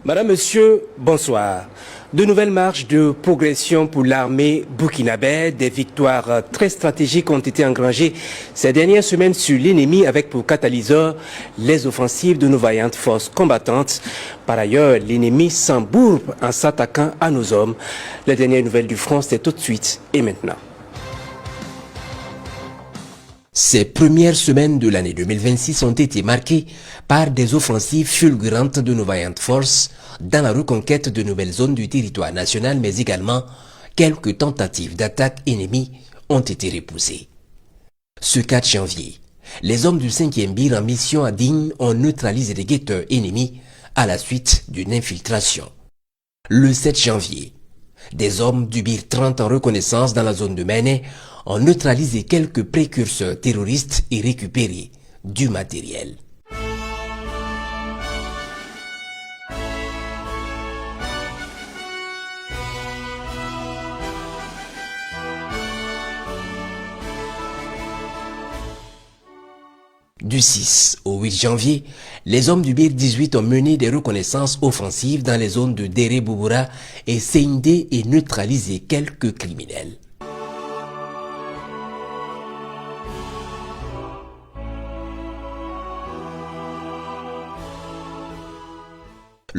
Madame, Monsieur, bonsoir. De nouvelles marches de progression pour l'armée burkinabé. Des victoires très stratégiques ont été engrangées ces dernières semaines sur l'ennemi avec pour catalyseur les offensives de nos vaillantes forces combattantes. Par ailleurs, l'ennemi s'embourbe en s'attaquant à nos hommes. Les dernières nouvelles du front, c'est tout de suite et maintenant. Ces premières semaines de l'année 2026 ont été marquées par des offensives fulgurantes de nos vaillantes forces dans la reconquête de nouvelles zones du territoire national, mais également quelques tentatives d'attaque ennemies ont été repoussées. Ce 4 janvier, les hommes du 5e BIR en mission à Digne ont neutralisé des guetteurs ennemis à la suite d'une infiltration. Le 7 janvier, des hommes du BIR 30 en reconnaissance dans la zone de Méné ont neutralisé quelques précurseurs terroristes et récupéré du matériel. Du 6 au 8 janvier, les hommes du BIR 18 ont mené des reconnaissances offensives dans les zones de Déré Bouboura et Seindé et neutralisé quelques criminels.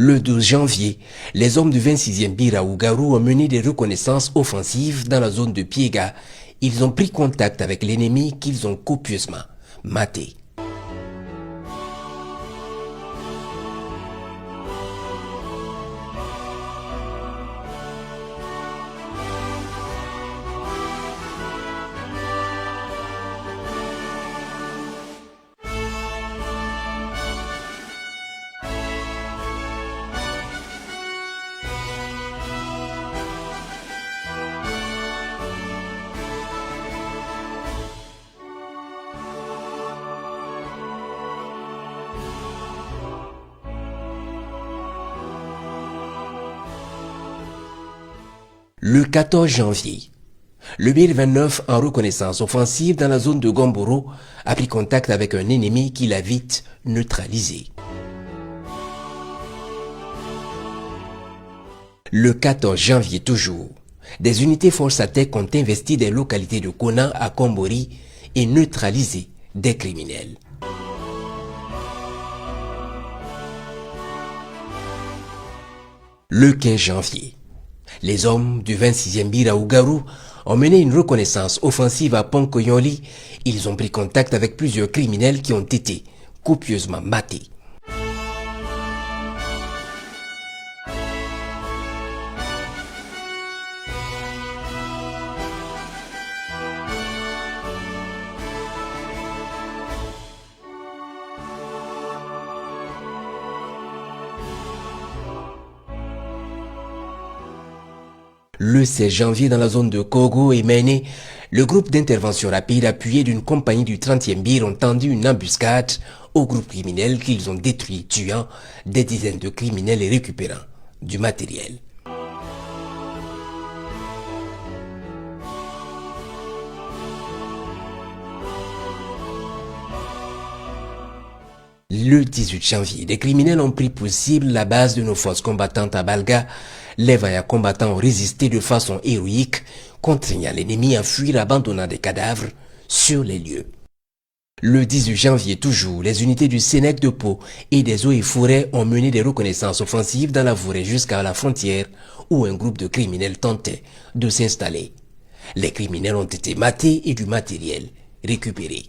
Le 12 janvier, les hommes du 26e BIR à Ougarou ont mené des reconnaissances offensives dans la zone de Piega. Ils ont pris contact avec l'ennemi qu'ils ont copieusement maté. Le 14 janvier, le BIR 29 en reconnaissance offensive dans la zone de Gomboro a pris contact avec un ennemi qui l'a vite neutralisé. Le 14 janvier toujours, des unités forces ATEC ont investi des localités de Kona à Kombori et neutralisé des criminels. Le 15 janvier, les hommes du 26e BIR à Ougarou ont mené une reconnaissance offensive à Ponkoyoli. Ils ont pris contact avec plusieurs criminels qui ont été copieusement matés. Le 16 janvier, dans la zone de Kogo et Méné, le groupe d'intervention rapide appuyé d'une compagnie du 30e BIR ont tendu une embuscade au groupe criminel qu'ils ont détruit, tuant des dizaines de criminels et récupérant du matériel. Le 18 janvier, des criminels ont pris pour cible la base de nos forces combattantes à Balga. Les vaillants combattants ont résisté de façon héroïque, contraignant l'ennemi à fuir, abandonnant des cadavres sur les lieux. Le 18 janvier toujours, les unités du Sénèque de Pau et des eaux et forêts ont mené des reconnaissances offensives dans la forêt jusqu'à la frontière où un groupe de criminels tentait de s'installer. Les criminels ont été matés et du matériel récupéré.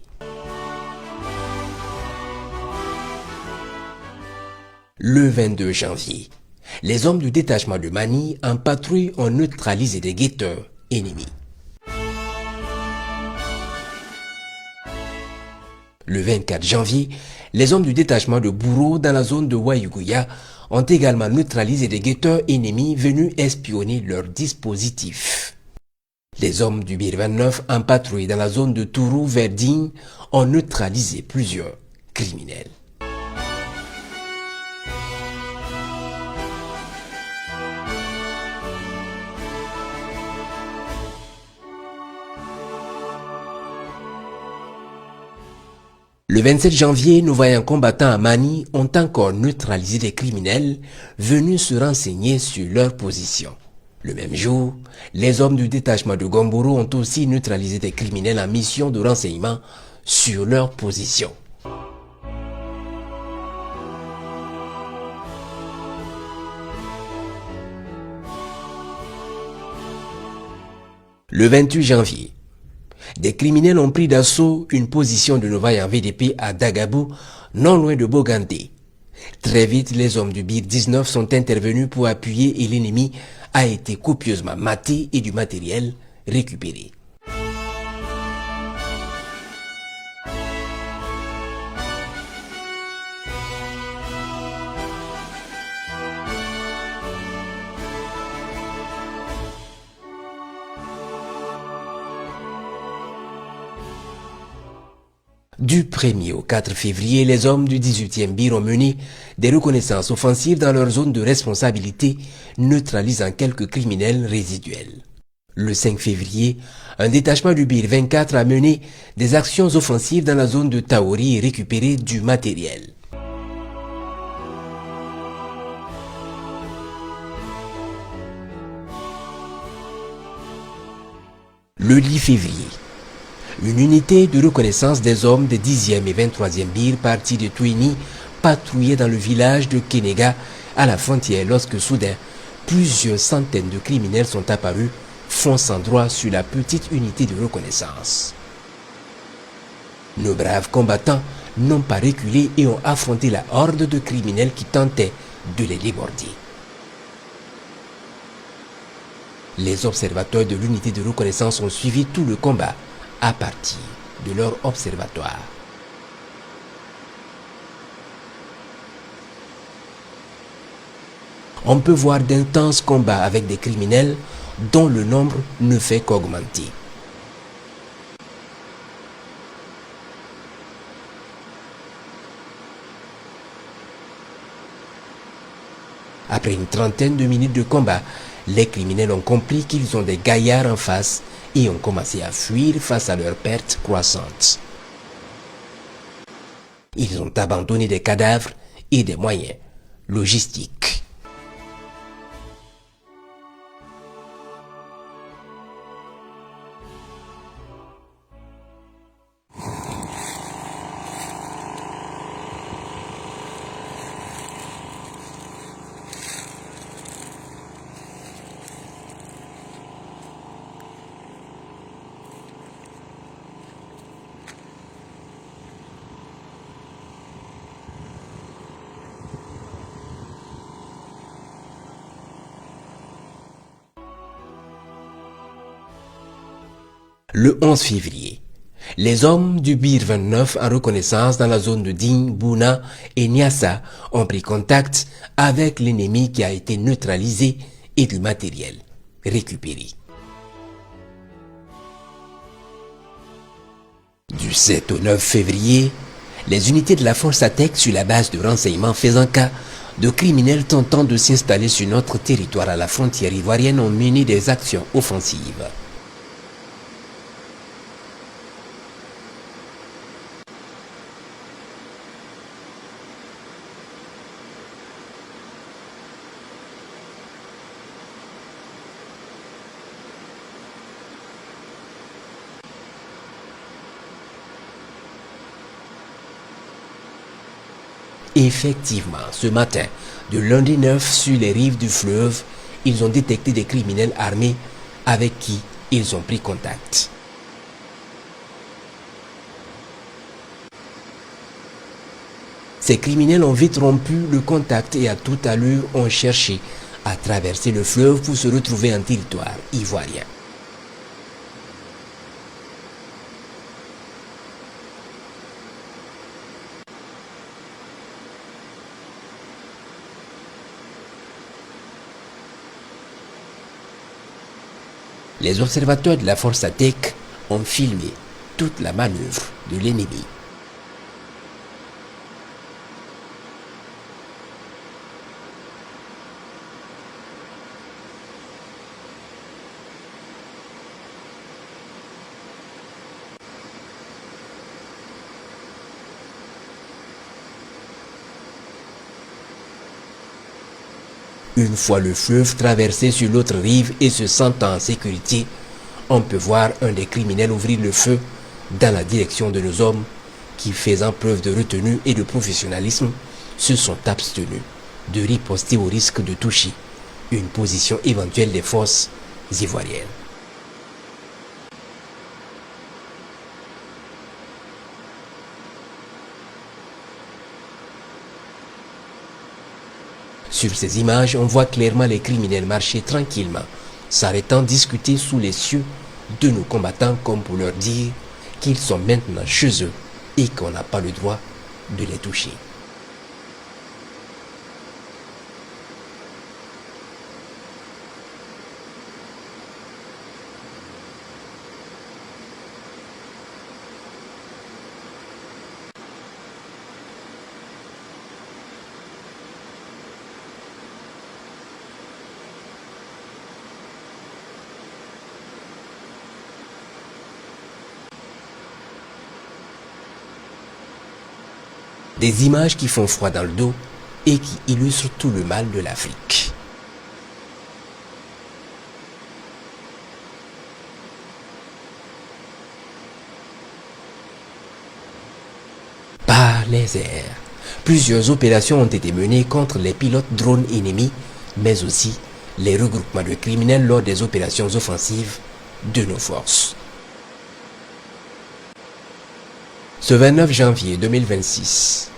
Le 22 janvier, les hommes du détachement de Mani en patrouille ont neutralisé des guetteurs ennemis. Le 24 janvier, les hommes du détachement de Bourreau dans la zone de Wayuguya ont également neutralisé des guetteurs ennemis venus espionner leur dispositif. Les hommes du BIR 29 en patrouille dans la zone de Tourou-Verdine ont neutralisé plusieurs criminels. Le 27 janvier, nos vaillants combattants à Mani ont encore neutralisé des criminels venus se renseigner sur leur position. Le même jour, les hommes du détachement de Gomboro ont aussi neutralisé des criminels en mission de renseignement sur leur position. Le 28 janvier, des criminels ont pris d'assaut une position de nos vaillants VDP à Dagabou, non loin de Bogandé. Très vite, les hommes du BIR 19 sont intervenus pour appuyer et l'ennemi a été copieusement maté et du matériel récupéré. Du 1er au 4 février, les hommes du 18e BIR ont mené des reconnaissances offensives dans leur zone de responsabilité, neutralisant quelques criminels résiduels. Le 5 février, un détachement du BIR 24 a mené des actions offensives dans la zone de Taori et récupéré du matériel. Le 10 février, une unité de reconnaissance des hommes des 10e et 23e BIR partis de Touini patrouillait dans le village de Kenega à la frontière lorsque soudain, plusieurs centaines de criminels sont apparus, fonçant droit sur la petite unité de reconnaissance. Nos braves combattants n'ont pas reculé et ont affronté la horde de criminels qui tentaient de les déborder. Les observateurs de l'unité de reconnaissance ont suivi tout le combat à partir de leur observatoire. On peut voir d'intenses combats avec des criminels dont le nombre ne fait qu'augmenter. Après une trentaine de minutes de combat, les criminels ont compris qu'ils ont des gaillards en face et ont commencé à fuir face à leurs pertes croissantes. Ils ont abandonné des cadavres et des moyens logistiques. Le 11 février, les hommes du BIR 29 en reconnaissance dans la zone de Ding, Bouna et Nyassa ont pris contact avec l'ennemi qui a été neutralisé et du matériel récupéré. Du 7 au 9 février, les unités de la force attaquent sur la base de renseignement faisant cas de criminels tentant de s'installer sur notre territoire à la frontière ivoirienne ont mené des actions offensives. Effectivement, ce matin, de lundi 9 sur les rives du fleuve, ils ont détecté des criminels armés avec qui ils ont pris contact. Ces criminels ont vite rompu le contact et à toute allure ont cherché à traverser le fleuve pour se retrouver en territoire ivoirien. Les observateurs de la force ATEC ont filmé toute la manœuvre de l'ennemi. Une fois le fleuve traversé sur l'autre rive et se sentant en sécurité, on peut voir un des criminels ouvrir le feu dans la direction de nos hommes qui, faisant preuve de retenue et de professionnalisme, se sont abstenus de riposter au risque de toucher une position éventuelle des forces ivoiriennes. Sur ces images, on voit clairement les criminels marcher tranquillement, s'arrêtant discuter sous les cieux de nos combattants comme pour leur dire qu'ils sont maintenant chez eux et qu'on n'a pas le droit de les toucher. Des images qui font froid dans le dos et qui illustrent tout le mal de l'Afrique. Par les airs, plusieurs opérations ont été menées contre les pilotes drones ennemis, mais aussi les regroupements de criminels lors des opérations offensives de nos forces. Ce 29 janvier 2026,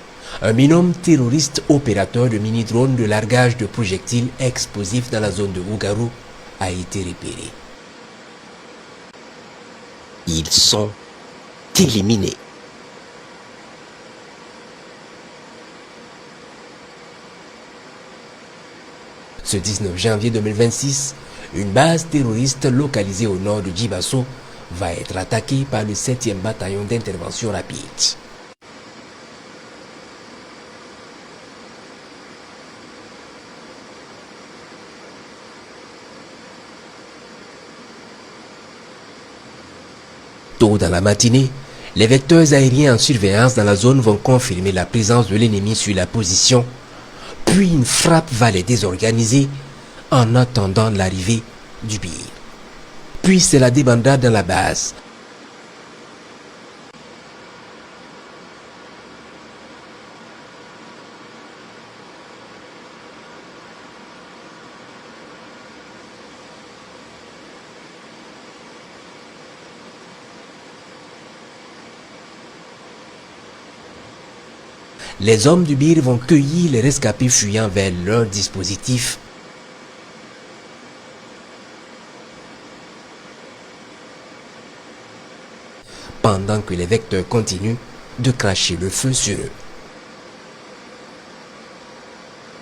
un binôme terroriste opérateur de mini-drones de largage de projectiles explosifs dans la zone de Ougarou a été repéré. Ils sont éliminés. Ce 19 janvier 2026, une base terroriste localisée au nord de Djibasso va être attaquée par le 7e bataillon d'intervention rapide. Tôt dans la matinée, les vecteurs aériens en surveillance dans la zone vont confirmer la présence de l'ennemi sur la position, puis une frappe va les désorganiser en attendant l'arrivée du BIR. Puis c'est la débandade dans la base. Les hommes du BIR vont cueillir les rescapés fuyant vers leur dispositif. Pendant que les vecteurs continuent de cracher le feu sur eux.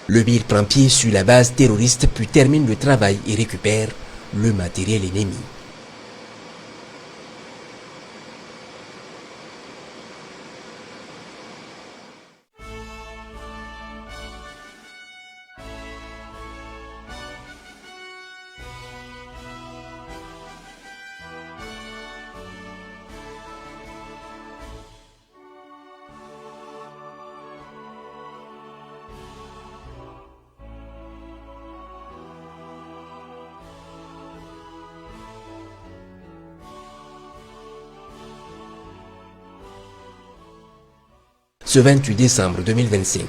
Le BIR prend pied sur la base terroriste puis termine le travail et récupère le matériel ennemi. Ce 28 décembre 2025,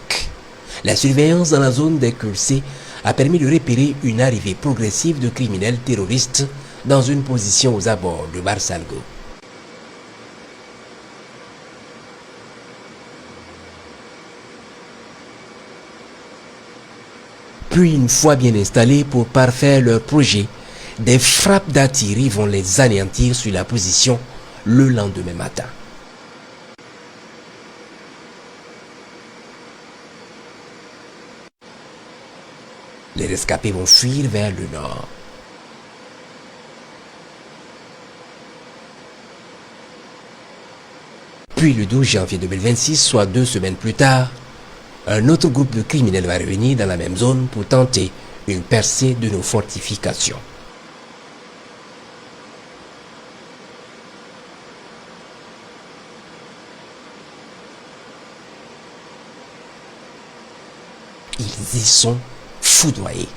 la surveillance dans la zone des Culsés a permis de repérer une arrivée progressive de criminels terroristes dans une position aux abords de Barsalgo. Puis, une fois bien installés pour parfaire leur projet, des frappes d'artillerie vont les anéantir sur la position le lendemain matin. Les rescapés vont fuir vers le nord. Puis le 12 janvier 2026, soit 2 semaines plus tard, un autre groupe de criminels va revenir dans la même zone pour tenter une percée de nos fortifications. Ils y sont foudroyés.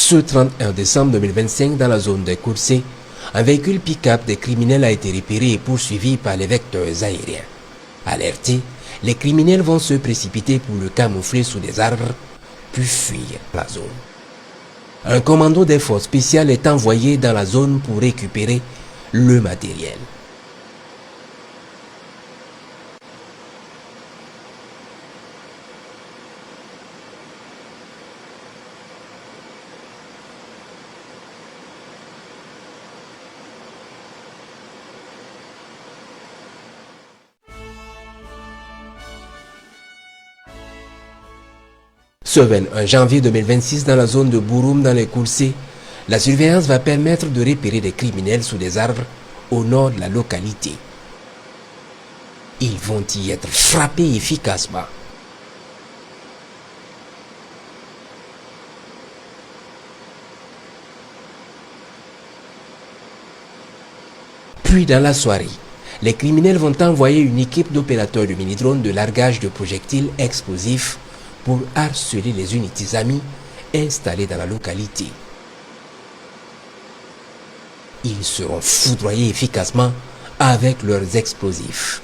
Ce 31 décembre 2025, dans la zone de Koursé, un véhicule pick-up des criminels a été repéré et poursuivi par les vecteurs aériens. Alertés, les criminels vont se précipiter pour le camoufler sous des arbres, puis fuir la zone. Un commando des forces spéciales est envoyé dans la zone pour récupérer le matériel. Ce 21 janvier 2026, dans la zone de Bouroum, dans les Koursé, la surveillance va permettre de repérer des criminels sous des arbres au nord de la localité. Ils vont y être frappés efficacement. Puis dans la soirée, les criminels vont envoyer une équipe d'opérateurs de mini-drones de largage de projectiles explosifs pour harceler les unités amies installées dans la localité. Ils seront foudroyés efficacement avec leurs explosifs.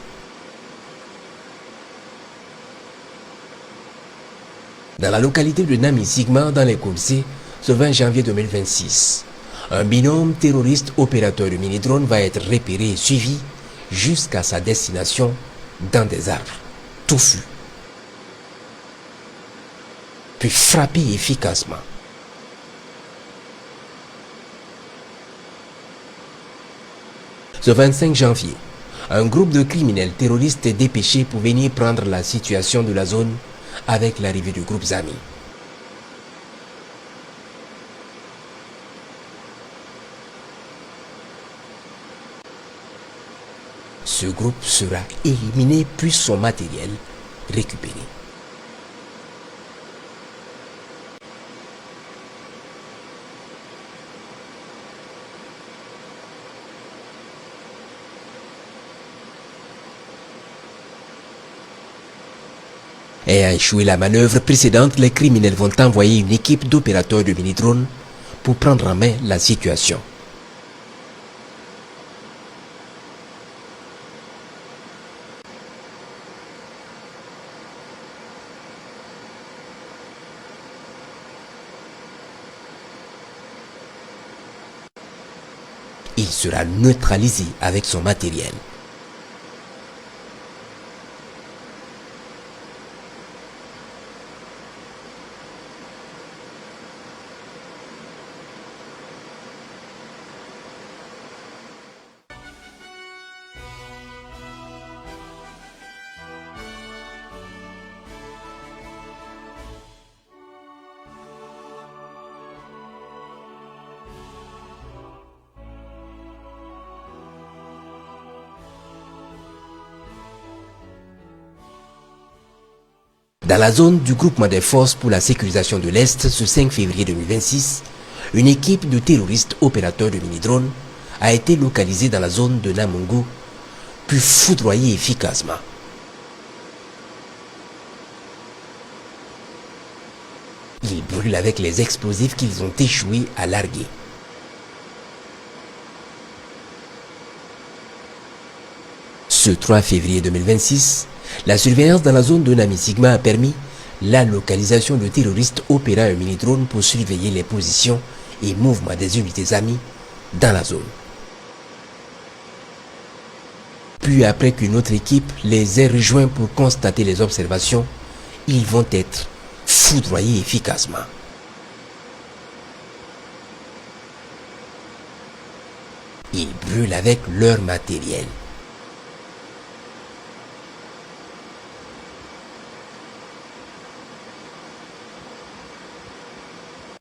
Dans la localité de Nami Sigma, dans les Koursé, ce 20 janvier 2026, un binôme terroriste opérateur de mini-drone va être repéré et suivi jusqu'à sa destination dans des arbres touffus, puis frappé efficacement. Ce 25 janvier, un groupe de criminels terroristes est dépêché pour venir prendre la situation de la zone avec l'arrivée du groupe Zami. Ce groupe sera éliminé puis son matériel récupéré. Ayant échoué la manœuvre précédente, les criminels vont envoyer une équipe d'opérateurs de mini-drones pour prendre en main la situation. Il sera neutralisé avec son matériel. Dans la zone du groupement des forces pour la sécurisation de l'Est, ce 5 février 2026, une équipe de terroristes opérateurs de mini-drones a été localisée dans la zone de Namungo, puis foudroyée efficacement. Ils brûlent avec les explosifs qu'ils ont échoué à larguer. Ce 3 février 2026, la surveillance dans la zone de Nami Sigma a permis la localisation de terroristes opérant un mini-drone pour surveiller les positions et mouvements des unités amies dans la zone. Puis après qu'une autre équipe les ait rejoints pour constater les observations, ils vont être foudroyés efficacement. Ils brûlent avec leur matériel.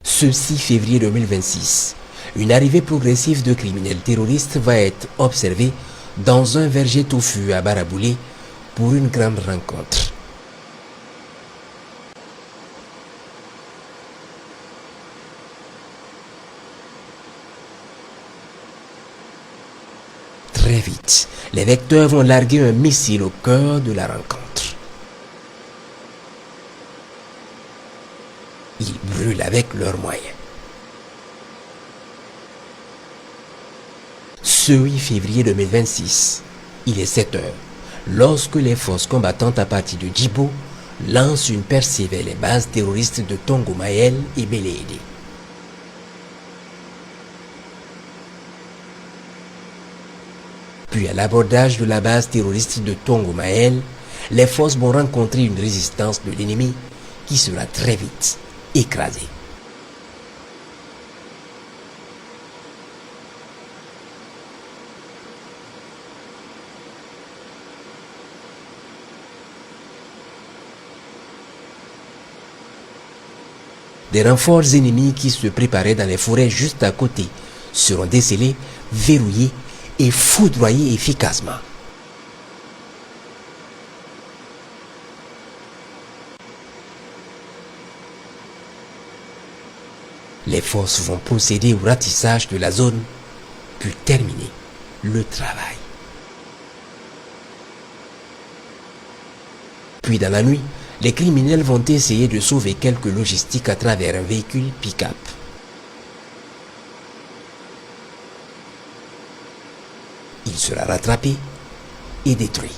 Ce 6 février 2026, une arrivée progressive de criminels terroristes va être observée dans un verger touffu à Baraboulé pour une grande rencontre. Très vite, les vecteurs vont larguer un missile au cœur de la rencontre. Ils brûlent avec leurs moyens. Ce 8 février 2026, il est 7 heures, lorsque les forces combattantes à partir de Djibo lancent une percée vers les bases terroristes de Tongo Mayel et Belédé. Puis à l'abordage de la base terroriste de Tongo Mayel, les forces vont rencontrer une résistance de l'ennemi qui sera très vite écrasée. Des renforts ennemis qui se préparaient dans les forêts juste à côté seront décelés, verrouillés et foudroyés efficacement. Les forces vont procéder au ratissage de la zone, puis terminer le travail. Puis dans la nuit, les criminels vont essayer de sauver quelques logistiques à travers un véhicule pick-up. Il sera rattrapé et détruit.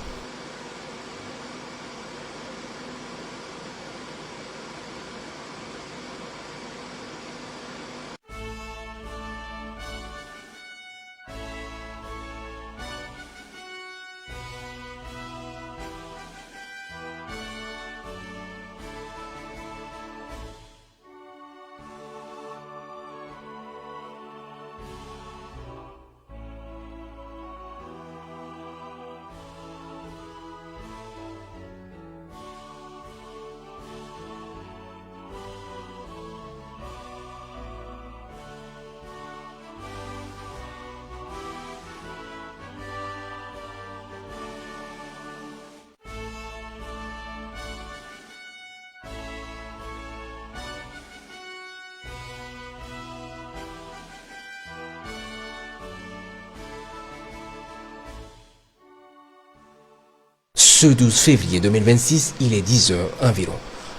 Ce 12 février 2026, il est 10 heures environ,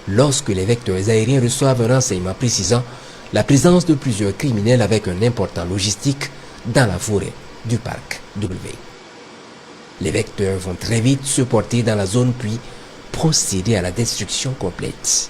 lorsque les vecteurs aériens reçoivent un renseignement précisant la présence de plusieurs criminels avec un important logistique dans la forêt du parc W. Les vecteurs vont très vite se porter dans la zone puis procéder à la destruction complète.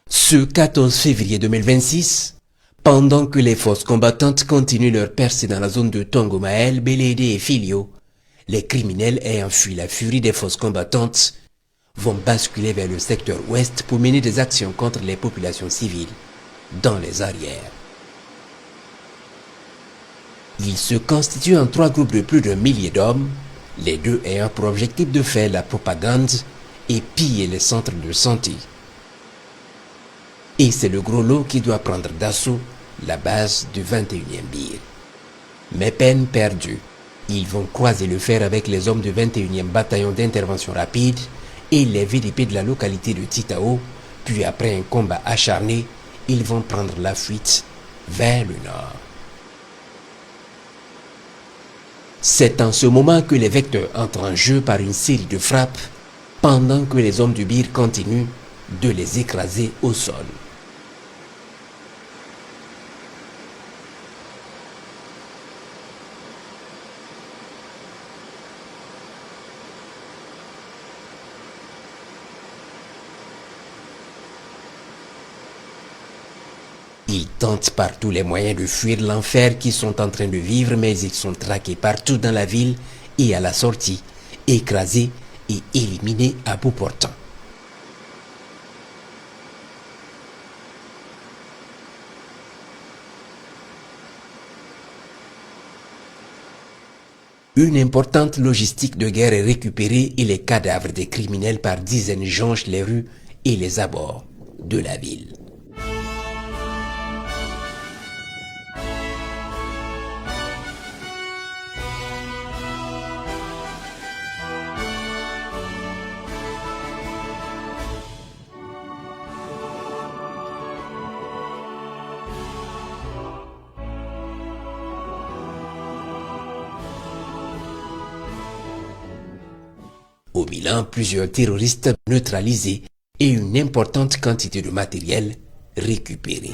Ce 14 février 2026, pendant que les forces combattantes continuent leur percée dans la zone de Tongo Mayel, Belédé et Filio, les criminels ayant fui la furie des forces combattantes vont basculer vers le secteur ouest pour mener des actions contre les populations civiles dans les arrières. Ils se constituent en 3 groupes de plus d'1 millier d'hommes, les 2 ayant pour objectif de faire la propagande et piller les centres de santé. Et c'est le gros lot qui doit prendre d'assaut la base du 21e BIR. Mais peine perdue, ils vont croiser le fer avec les hommes du 21e bataillon d'intervention rapide et les VDP de la localité de Titao, puis après un combat acharné, ils vont prendre la fuite vers le nord. C'est en ce moment que les vecteurs entrent en jeu par une série de frappes, pendant que les hommes du BIR continuent de les écraser au sol. Ils tentent par tous les moyens de fuir l'enfer qu'ils sont en train de vivre, mais ils sont traqués partout dans la ville et à la sortie, écrasés et éliminés à bout portant. Une importante logistique de guerre est récupérée et les cadavres des criminels par dizaines jonchent les rues et les abords de la ville. Au bilan, plusieurs terroristes neutralisés et une importante quantité de matériel récupéré.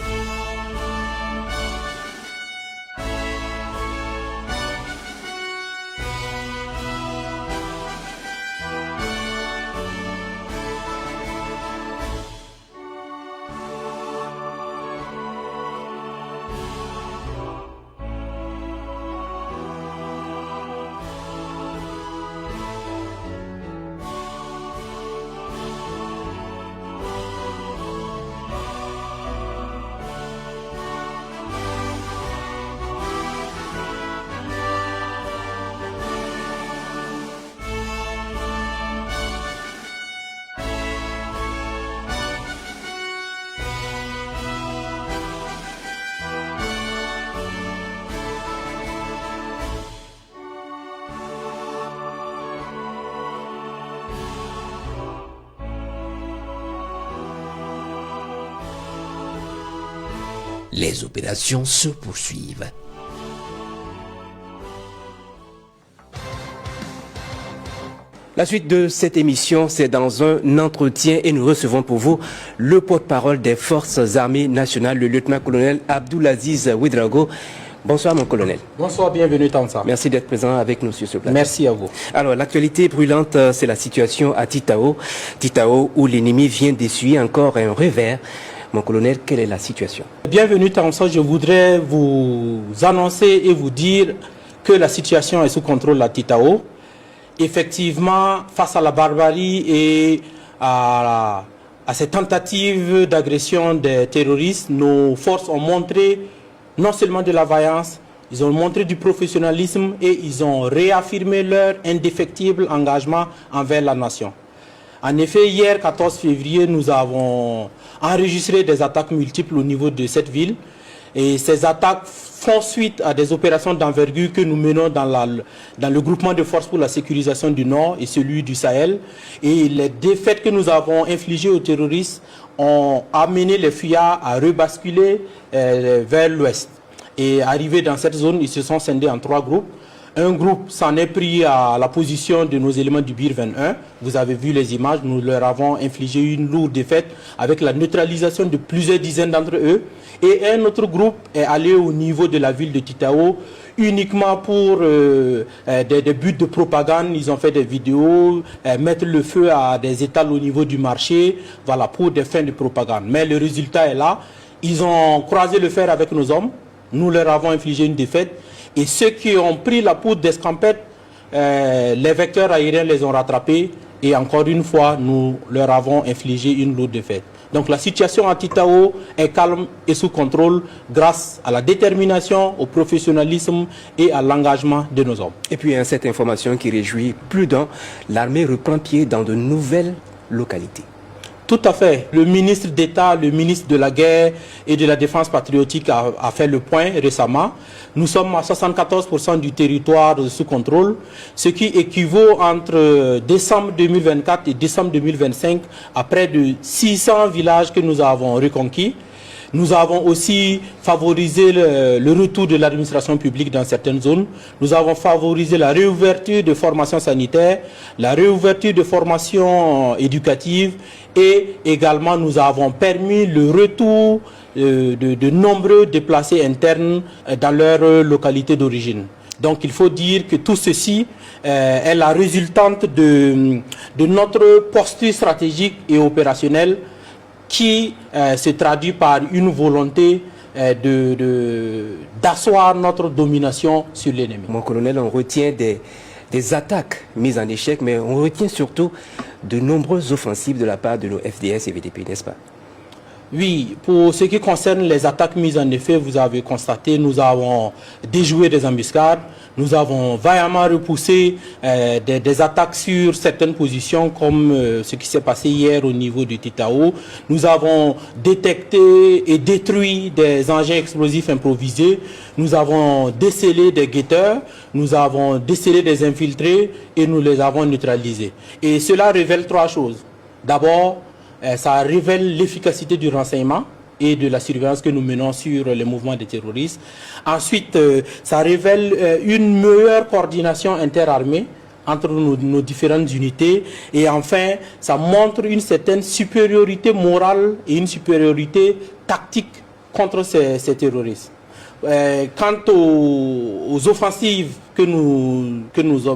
Les opérations se poursuivent. La suite de cette émission, c'est dans un entretien et nous recevons pour vous le porte-parole des Forces armées nationales, le lieutenant-colonel Abdoulaziz Ouedraogo. Bonsoir mon colonel. Bonsoir, bienvenue Tansa. Merci d'être présent avec nous sur ce plateau. Merci à vous. Alors l'actualité brûlante, c'est la situation à Titao. Titao où l'ennemi vient d'essuyer encore un revers. Mon colonel, quelle est la situation? Bienvenue Tansa, je voudrais vous annoncer et vous dire que la situation est sous contrôle à Titao. Effectivement, face à la barbarie et à ces tentatives d'agression des terroristes, nos forces ont montré non seulement de la vaillance, ils ont montré du professionnalisme et ils ont réaffirmé leur indéfectible engagement envers la nation. En effet, hier, 14 février, nous avons enregistré des attaques multiples au niveau de cette ville. Et ces attaques font suite à des opérations d'envergure que nous menons dans le groupement de forces pour la sécurisation du Nord et celui du Sahel. Et les défaites que nous avons infligées aux terroristes ont amené les fuyards à rebasculer vers l'ouest. Et arrivés dans cette zone, ils se sont scindés en 3 groupes. Un groupe s'en est pris à la position de nos éléments du BIR 21. Vous avez vu les images, nous leur avons infligé une lourde défaite avec la neutralisation de plusieurs dizaines d'entre eux. Et un autre groupe est allé au niveau de la ville de Titao uniquement pour des buts de propagande. Ils ont fait des vidéos, mettre le feu à des étals au niveau du marché, voilà, pour des fins de propagande. Mais le résultat est là. Ils ont croisé le fer avec nos hommes. Nous leur avons infligé une défaite. Et ceux qui ont pris la poudre d'escampette, les vecteurs aériens les ont rattrapés. Et encore une fois, nous leur avons infligé une lourde défaite. Donc la situation à Titao est calme et sous contrôle grâce à la détermination, au professionnalisme et à l'engagement de nos hommes. Et puis cette information qui réjouit plus d'un, l'armée reprend pied dans de nouvelles localités. Tout à fait. Le ministre d'État, le ministre de la Guerre et de la Défense patriotique a fait le point récemment. Nous sommes à 74% du territoire sous contrôle, ce qui équivaut entre décembre 2024 et décembre 2025 à près de 600 villages que nous avons reconquis. Nous avons aussi favorisé le retour de l'administration publique dans certaines zones. Nous avons favorisé la réouverture de formations sanitaires, la réouverture de formations éducatives et également nous avons permis le retour de nombreux déplacés internes dans leur localité d'origine. Donc il faut dire que tout ceci est la résultante de notre posture stratégique et opérationnelle qui se traduit par une volonté d'asseoir notre domination sur l'ennemi. Mon colonel, on retient des attaques mises en échec, mais on retient surtout de nombreuses offensives de la part de nos FDS et VDP, n'est-ce pas? Oui, pour ce qui concerne les attaques mises en effet, vous avez constaté, nous avons déjoué des embuscades, nous avons vaillamment repoussé des attaques sur certaines positions comme ce qui s'est passé hier au niveau de Titao. Nous avons détecté et détruit des engins explosifs improvisés, nous avons décelé des guetteurs, nous avons décelé des infiltrés et nous les avons neutralisés. Et cela révèle 3 choses. D'abord, ça révèle l'efficacité du renseignement et de la surveillance que nous menons sur les mouvements des terroristes. Ensuite, ça révèle une meilleure coordination interarmée entre nos différentes unités. Et enfin, ça montre une certaine supériorité morale et une supériorité tactique contre ces terroristes. Quant aux offensives que nous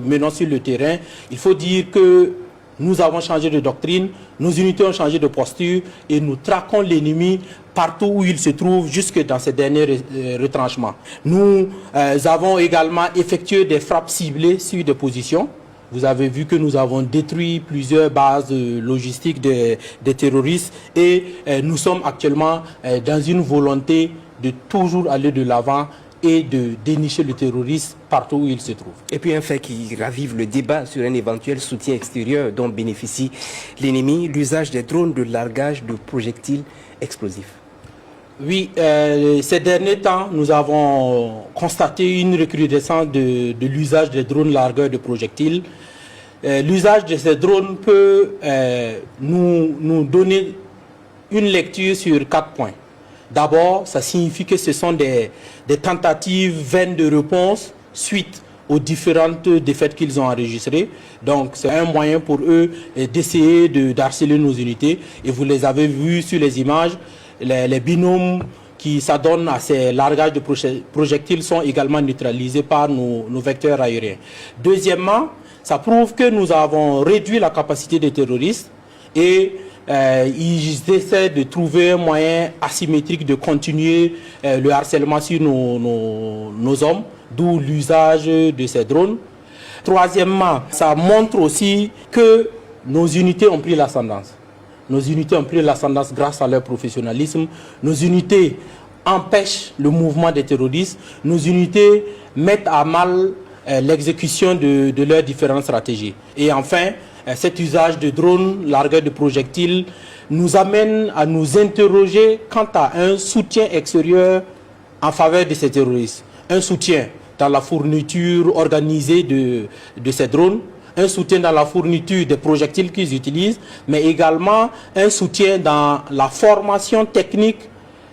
menons sur le terrain, il faut dire que nous avons changé de doctrine, nos unités ont changé de posture et nous traquons l'ennemi partout où il se trouve, jusque dans ces derniers retranchements. Nous avons également effectué des frappes ciblées sur des positions. Vous avez vu que nous avons détruit plusieurs bases logistiques des terroristes et nous sommes actuellement dans une volonté de toujours aller de l'avant et de dénicher le terroriste partout où il se trouve. Et puis un fait qui ravive le débat sur un éventuel soutien extérieur dont bénéficie l'ennemi, l'usage des drones de largage de projectiles explosifs. Oui, ces derniers temps, nous avons constaté une recrudescence de l'usage des drones largueurs de projectiles. L'usage de ces drones peut nous donner une lecture sur 4 points. D'abord, ça signifie que ce sont des tentatives vaines de réponse suite aux différentes défaites qu'ils ont enregistrées. Donc, c'est un moyen pour eux d'essayer d'harceler nos unités. Et vous les avez vus sur les images, les binômes qui s'adonnent à ces largages de projectiles sont également neutralisés par nos vecteurs aériens. Deuxièmement, ça prouve que nous avons réduit la capacité des terroristes et ils essaient de trouver un moyen asymétrique de continuer le harcèlement sur nos hommes, d'où l'usage de ces drones. Troisièmement, ça montre aussi que nos unités ont pris l'ascendance. Nos unités ont pris l'ascendance grâce à leur professionnalisme. Nos unités empêchent le mouvement des terroristes. Nos unités mettent à mal l'exécution de leurs différentes stratégies. Et enfin, cet usage de drones, largueurs de projectiles, nous amène à nous interroger quant à un soutien extérieur en faveur de ces terroristes. Un soutien dans la fourniture organisée de ces drones, un soutien dans la fourniture des projectiles qu'ils utilisent, mais également un soutien dans la formation technique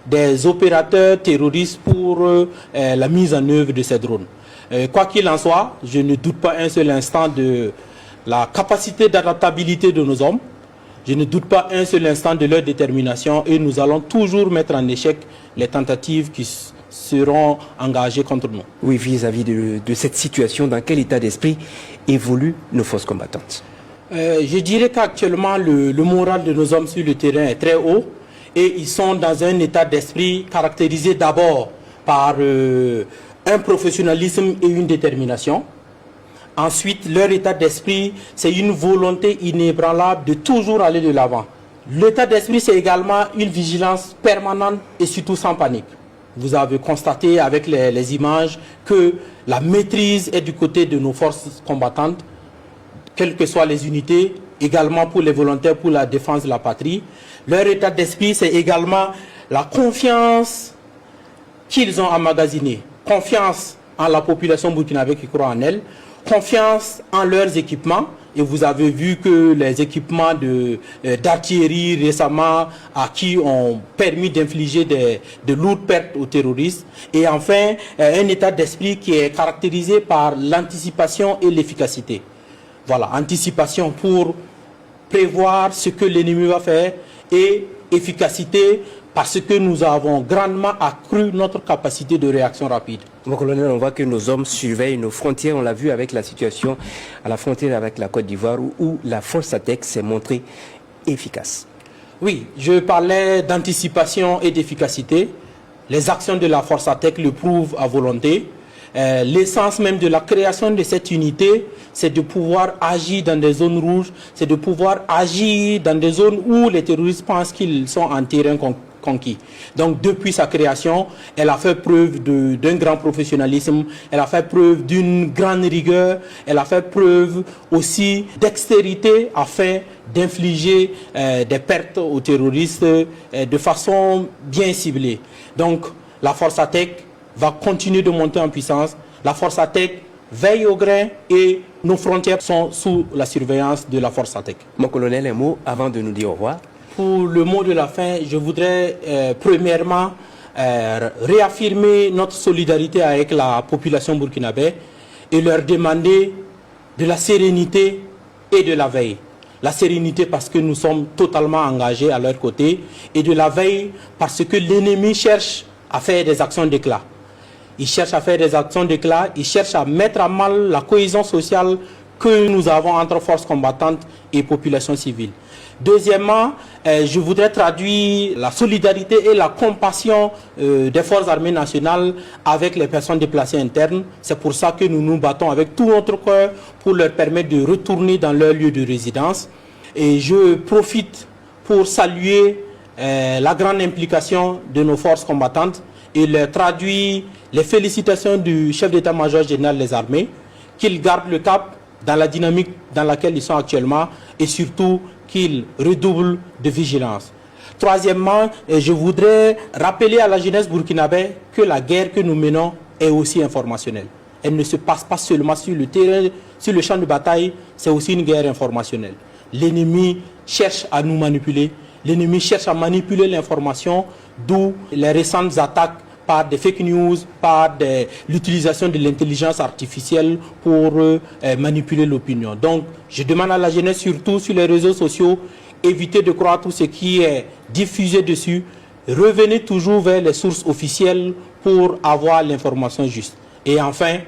des opérateurs terroristes pour la mise en œuvre de ces drones. Quoi qu'il en soit, je ne doute pas un seul instant de la capacité d'adaptabilité de nos hommes. Je ne doute pas un seul instant de leur détermination et nous allons toujours mettre en échec les tentatives qui seront engagées contre nous. Oui, vis-à-vis de cette situation, dans quel état d'esprit évoluent nos forces combattantes? Je dirais qu'actuellement, le moral de nos hommes sur le terrain est très haut et ils sont dans un état d'esprit caractérisé d'abord par un professionnalisme et une détermination. Ensuite, leur état d'esprit, c'est une volonté inébranlable de toujours aller de l'avant. L'état d'esprit, c'est également une vigilance permanente et surtout sans panique. Vous avez constaté avec les images que la maîtrise est du côté de nos forces combattantes, quelles que soient les unités, également pour les volontaires pour la défense de la patrie. Leur état d'esprit, c'est également la confiance qu'ils ont emmagasinée, confiance en la population burkinabé qui croit en elle, confiance en leurs équipements. Et vous avez vu que les équipements d'artillerie récemment à qui ont permis d'infliger de lourdes pertes aux terroristes. Et enfin, un état d'esprit qui est caractérisé par l'anticipation et l'efficacité. Voilà, anticipation pour prévoir ce que l'ennemi va faire et efficacité parce que nous avons grandement accru notre capacité de réaction rapide. Mon colonel, on voit que nos hommes surveillent nos frontières. On l'a vu avec la situation à la frontière avec la Côte d'Ivoire où la force ATEC s'est montrée efficace. Oui, je parlais d'anticipation et d'efficacité. Les actions de la force ATEC le prouvent à volonté. L'essence même de la création de cette unité, c'est de pouvoir agir dans des zones rouges, c'est de pouvoir agir dans des zones où les terroristes pensent qu'ils sont en terrain conquis. Donc depuis sa création, elle a fait preuve d'un grand professionnalisme, elle a fait preuve d'une grande rigueur, elle a fait preuve aussi d'extérité afin d'infliger des pertes aux terroristes de façon bien ciblée. Donc la force ATEC va continuer de monter en puissance. La force ATEC veille au grain et nos frontières sont sous la surveillance de la force ATEC. Mon colonel, un mot avant de nous dire au revoir. Pour le mot de la fin, je voudrais premièrement réaffirmer notre solidarité avec la population burkinabé et leur demander de la sérénité et de la veille. La sérénité parce que nous sommes totalement engagés à leur côté, et de la veille parce que l'ennemi cherche à faire des actions d'éclat. Il cherche à faire des actions d'éclat, il cherche à mettre à mal la cohésion sociale que nous avons entre forces combattantes et population civile. Deuxièmement, je voudrais traduire la solidarité et la compassion des forces armées nationales avec les personnes déplacées internes. C'est pour ça que nous nous battons avec tout notre cœur pour leur permettre de retourner dans leur lieu de résidence. Et je profite pour saluer la grande implication de nos forces combattantes et leur traduire les félicitations du chef d'état-major général des armées, qu'ils gardent le cap dans la dynamique dans laquelle ils sont actuellement et surtout qu'ils redoublent de vigilance. Troisièmement, je voudrais rappeler à la jeunesse burkinabé que la guerre que nous menons est aussi informationnelle. Elle ne se passe pas seulement sur le terrain, sur le champ de bataille, c'est aussi une guerre informationnelle. L'ennemi cherche à nous manipuler, l'ennemi cherche à manipuler l'information, d'où les récentes attaques par des fake news, par l'utilisation de l'intelligence artificielle pour manipuler l'opinion. Donc, je demande à la jeunesse, surtout sur les réseaux sociaux, évitez de croire tout ce qui est diffusé dessus. Revenez toujours vers les sources officielles pour avoir l'information juste. Et enfin,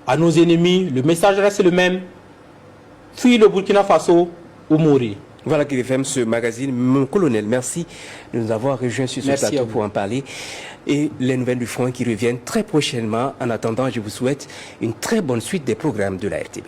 à nos ennemis, le message reste le même. Fuis le Burkina Faso ou mourir. Voilà qui ferme ce magazine. Mon colonel, merci de nous avoir rejoints sur ce plateau pour en parler. Et les nouvelles du front qui reviennent très prochainement. En attendant, je vous souhaite une très bonne suite des programmes de la RTB.